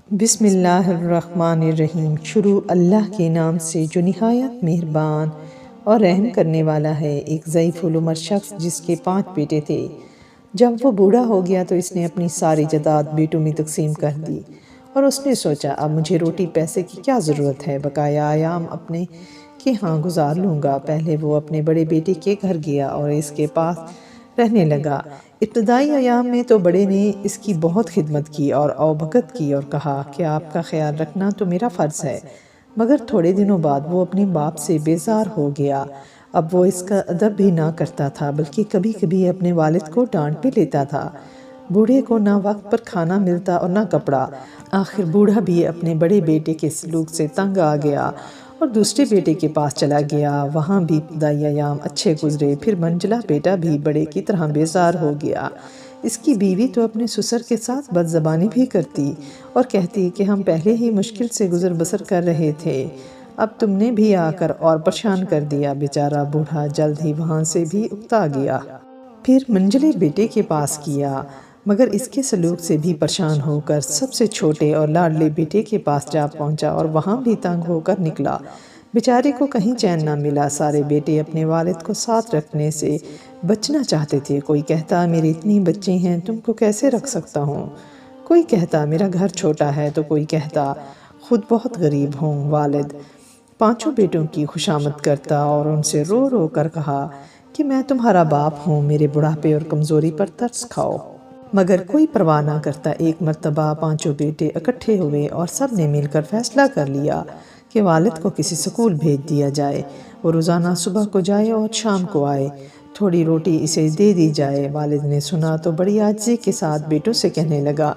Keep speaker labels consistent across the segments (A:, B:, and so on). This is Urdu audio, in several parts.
A: بسم اللہ الرحمن الرحیم۔ شروع اللہ کے نام سے جو نہایت مہربان اور رحم کرنے والا ہے۔ ایک ضعیف العمر شخص جس کے 5 بیٹے تھے، جب وہ بوڑھا ہو گیا تو اس نے اپنی ساری جائیداد بیٹوں میں تقسیم کر دی، اور اس نے سوچا اب مجھے روٹی پیسے کی کیا ضرورت ہے، بقایا ایام اپنے کے ہاں گزار لوں گا۔ پہلے وہ اپنے بڑے بیٹے کے گھر گیا اور اس کے پاس رہنے لگا۔ ابتدائی ایام میں تو بڑے نے اس کی بہت خدمت کی اور اوبھگت کی اور کہا کہ آپ کا خیال رکھنا تو میرا فرض ہے، مگر تھوڑے دنوں بعد وہ اپنے باپ سے بیزار ہو گیا۔ اب وہ اس کا ادب بھی نہ کرتا تھا بلکہ کبھی کبھی اپنے والد کو ڈانٹ بھی لیتا تھا۔ بوڑھے کو نہ وقت پر کھانا ملتا اور نہ کپڑا۔ آخر بوڑھا بھی اپنے بڑے بیٹے کے سلوک سے تنگ آ گیا اور دوسرے بیٹے کے پاس چلا گیا۔ وہاں بھی ابتدائی ایام اچھے گزرے، پھر منجلا بیٹا بھی بڑے کی طرح بیزار ہو گیا۔ اس کی بیوی تو اپنے سسر کے ساتھ بد زبانی بھی کرتی اور کہتی کہ ہم پہلے ہی مشکل سے گزر بسر کر رہے تھے، اب تم نے بھی آ کر اور پریشان کر دیا۔ بیچارہ بوڑھا جلد ہی وہاں سے بھی اکتا گیا۔ پھر منجلے بیٹے کے پاس کیا، مگر اس کے سلوک سے بھی پریشان ہو کر سب سے چھوٹے اور لاڈلے بیٹے کے پاس جا پہنچا اور وہاں بھی تنگ ہو کر نکلا۔ بیچارے کو کہیں چین نہ ملا۔ سارے بیٹے اپنے والد کو ساتھ رکھنے سے بچنا چاہتے تھے۔ کوئی کہتا میرے اتنے بچے ہیں، تم کو کیسے رکھ سکتا ہوں، کوئی کہتا میرا گھر چھوٹا ہے، تو کوئی کہتا خود بہت غریب ہوں۔ والد 5 بیٹوں کی خوشامد کرتا اور ان سے رو رو کر کہا کہ میں تمہارا باپ ہوں، میرے بڑھاپے اور کمزوری پر ترس کھاؤ۔ مگر کوئی پرواہ نہ کرتا۔ ایک مرتبہ 5 بیٹے اکٹھے ہوئے اور سب نے مل کر فیصلہ کر لیا کہ والد کو کسی سکول بھیج دیا جائے، وہ روزانہ صبح کو جائے اور شام کو آئے، تھوڑی روٹی اسے دے دی جائے۔ والد نے سنا تو بڑی عاجزی کے ساتھ بیٹوں سے کہنے لگا،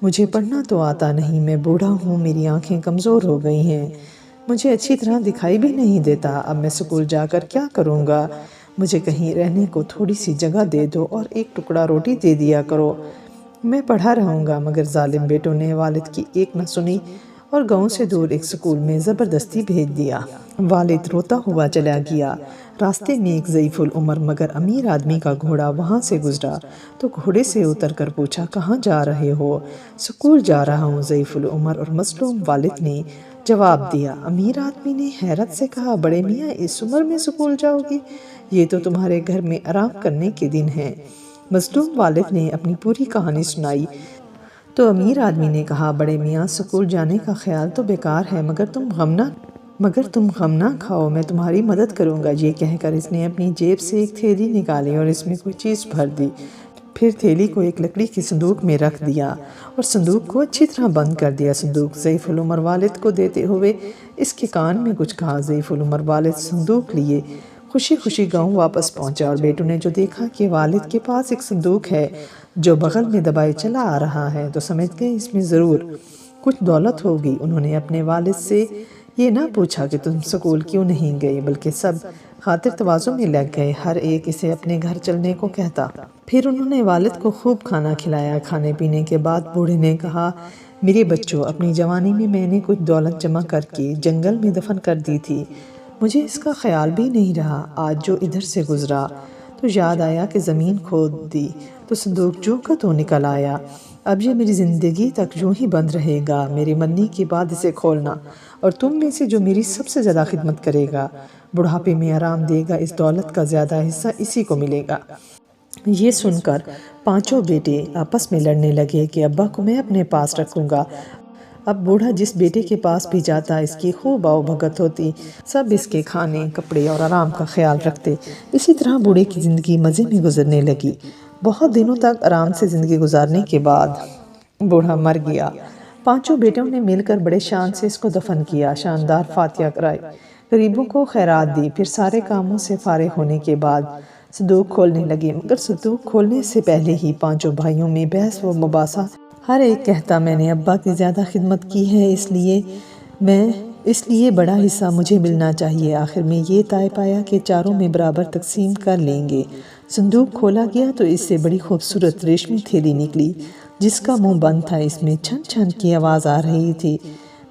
A: مجھے پڑھنا تو آتا نہیں، میں بوڑھا ہوں، میری آنکھیں کمزور ہو گئی ہیں، مجھے اچھی طرح دکھائی بھی نہیں دیتا، اب میں سکول جا کر کیا کروں گا؟ مجھے کہیں رہنے کو تھوڑی سی جگہ دے دو اور ایک ٹکڑا روٹی دے دیا کرو، میں پڑھا رہوں گا۔ مگر ظالم بیٹوں نے والد کی ایک نہ سنی اور گاؤں سے دور ایک سکول میں زبردستی بھیج دیا۔ والد روتا ہوا چلا گیا۔ راستے میں ایک ضعیف العمر مگر امیر آدمی کا گھوڑا وہاں سے گزرا تو گھوڑے سے اتر کر پوچھا، کہاں جا رہے ہو؟ سکول جا رہا ہوں، ضعیف العمر اور مظلوم والد نے جواب دیا۔ امیر آدمی نے حیرت سے کہا، بڑے میاں اس عمر میں سکول جاؤ گی؟ یہ تو تمہارے گھر میں آرام کرنے کے دن ہیں۔ مظلوم والد نے اپنی پوری کہانی سنائی تو امیر آدمی نے کہا، بڑے میاں سکول جانے کا خیال تو بیکار ہے، مگر تم غم نہ کھاؤ، میں تمہاری مدد کروں گا۔ یہ کہہ کر اس نے اپنی جیب سے ایک تھیلی نکالی اور اس میں کوئی چیز بھر دی، پھر تھیلی کو ایک لکڑی کی صندوق میں رکھ دیا اور صندوق کو اچھی طرح بند کر دیا۔ صندوق ضعیف العمر والد کو دیتے ہوئے اس کے کان میں کچھ کہا۔ ضعیف العمر والد صندوق لیے خوشی خوشی گاؤں واپس پہنچا اور بیٹوں نے جو دیکھا کہ والد کے پاس ایک صندوق ہے جو بغل میں دبائے چلا آ رہا ہے تو سمجھ گئے اس میں ضرور کچھ دولت ہوگی۔ انہوں نے اپنے والد سے یہ نہ پوچھا کہ تم سکول کیوں نہیں گئے، بلکہ سب خاطر تواضع میں لگ گئے، ہر ایک اسے اپنے گھر چلنے کو کہتا۔ پھر انہوں نے والد کو خوب کھانا کھلایا۔ کھانے پینے کے بعد بوڑھے نے کہا، میرے بچوں، اپنی جوانی میں نے کچھ دولت جمع کر کے جنگل میں دفن کر دی تھی، مجھے اس کا خیال بھی نہیں رہا۔ آج جو ادھر سے گزرا تو یاد آیا کہ زمین کھود دی تو صندوق جو کا تو نکل آیا، اب یہ میری زندگی تک یوں ہی بند رہے گا، میرے مرنے کے بعد اسے کھولنا، اور تم میں سے جو میری سب سے زیادہ خدمت کرے گا، بڑھاپے میں آرام دے گا، اس دولت کا زیادہ حصہ اسی کو ملے گا۔ یہ سن کر 5 بیٹے آپس میں لڑنے لگے کہ ابا کو میں اپنے پاس رکھوں گا۔ اب بوڑھا جس بیٹے کے پاس بھی جاتا اس کی خوب آؤ بھگت ہوتی، سب اس کے کھانے کپڑے اور آرام کا خیال رکھتے۔ اسی طرح بوڑھے کی زندگی مزے میں گزرنے لگی۔ بہت دنوں تک آرام سے زندگی گزارنے کے بعد بوڑھا مر گیا۔ 5 بیٹوں نے مل کر بڑے شان سے اس کو دفن کیا، شاندار فاتحہ کرائی، غریبوں کو خیرات دی، پھر سارے کاموں سے فارغ ہونے کے بعد صندوق کھولنے لگے۔ مگر صندوق کھولنے سے پہلے ہی 5 بھائیوں میں بحث و مباحثہ۔ ہر ایک کہتا، میں نے ابا کی زیادہ خدمت کی ہے، اس لیے بڑا حصہ مجھے ملنا چاہیے۔ آخر میں یہ طے پایا کہ چاروں میں برابر تقسیم کر لیں گے۔ صندوق کھولا گیا تو اس سے بڑی خوبصورت ریشمی تھیلی نکلی جس کا منہ بند تھا، اس میں چھن چھن کی آواز آ رہی تھی۔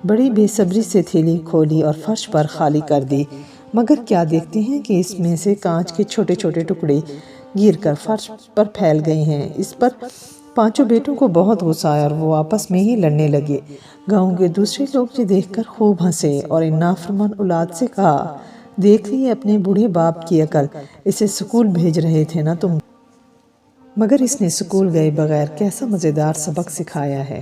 A: بڑی بے صبری سے تھیلی کھولی اور فرش پر خالی کر دی، مگر کیا دیکھتے ہیں کہ اس میں سے کانچ کے چھوٹے چھوٹے ٹکڑے گر کر فرش پر پھیل گئے ہیں۔ اس پر پانچوں بیٹوں کو بہت غصہ آیا اور وہ آپس میں ہی لڑنے لگے۔ گاؤں کے دوسرے لوگ یہ دیکھ کر خوب ہنسے اور ان نافرمان اولاد سے کہا، دیکھ لیے اپنے بوڑھے باپ کی عقل، اسے سکول بھیج رہے تھے نا تم، مگر اس نے سکول گئے بغیر کیسا مزیدار سبق سکھایا ہے۔